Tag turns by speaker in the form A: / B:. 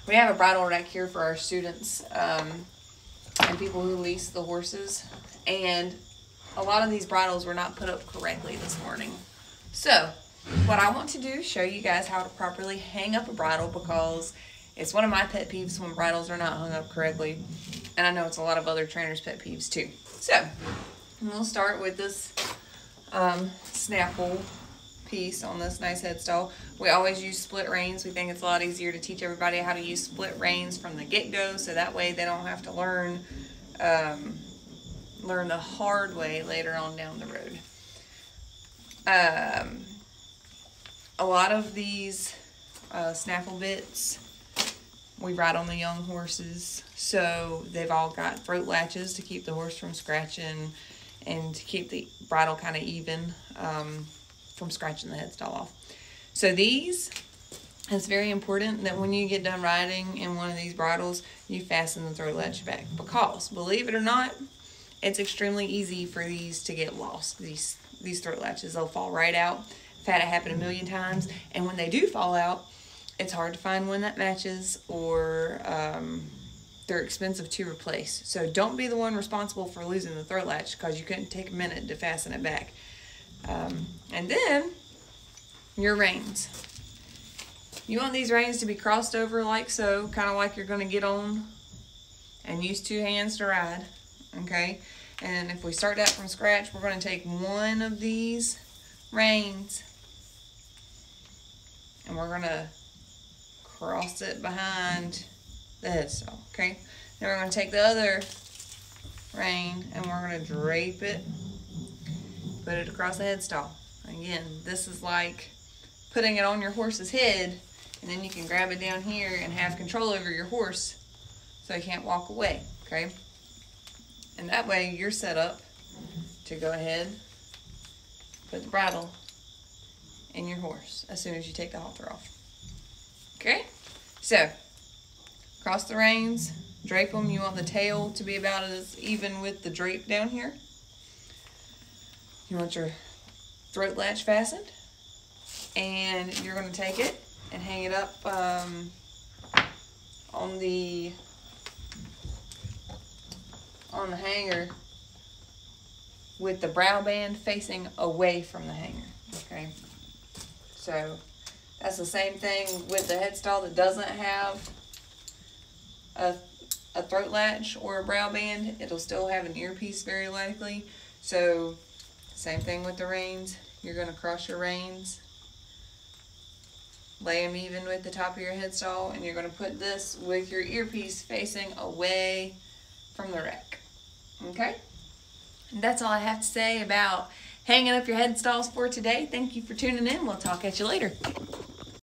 A: We have a bridle rack here for our students and people who lease the horses. And a lot of these bridles were not put up correctly this morning. So what I want to do is show you guys how to properly hang up a bridle, because it's one of my pet peeves when bridles are not hung up correctly. And I know it's a lot of other trainers' pet peeves too. So we'll start with this snaffle piece on this nice headstall. We always use split reins. We think it's a lot easier to teach everybody how to use split reins from the get-go, so that way they don't have to learn the hard way later on down the road. A lot of these snaffle bits we ride on the young horses, so they've all got throat latches to keep the horse from scratching and to keep the bridle kind of even from scratching the headstall off. So these, it's very important that when you get done riding in one of these bridles, you fasten the throat latch back, because believe it or not, it's extremely easy for these to get lost. These throat latches, they'll fall right out. I've had it happen a million times, and when they do fall out, it's hard to find one that matches, or they're expensive to replace. So don't be the one responsible for losing the throat latch, because you couldn't take a minute to fasten it back. And then your reins. You want these reins to be crossed over like so, kind of like you're going to get on and use two hands to ride. Okay, and if we start that from scratch, we're going to take one of these reins and we're going to cross it behind the headstall. Okay, then we're going to take the other rein and we're going to drape it, put it across the headstall. Again, this is like putting it on your horse's head, and then you can grab it down here and have control over your horse so he can't walk away. Okay, and that way you're set up to go ahead, put the bridle in your horse as soon as you take the halter off. Okay, so cross the reins, drape them. You want the tail to be about as even with the drape down here. You want your throat latch fastened, and you're going to take it and hang it up on the hanger with the brow band facing away from the hanger. Okay, so that's the same thing with the headstall that doesn't have a throat latch or a brow band. It'll still have an earpiece very likely. So same thing with the reins. You're going to cross your reins, lay them even with the top of your headstall, and you're going to put this with your earpiece facing away from the rack. Okay? And that's all I have to say about hanging up your headstalls for today. Thank you for tuning in. We'll talk at you later.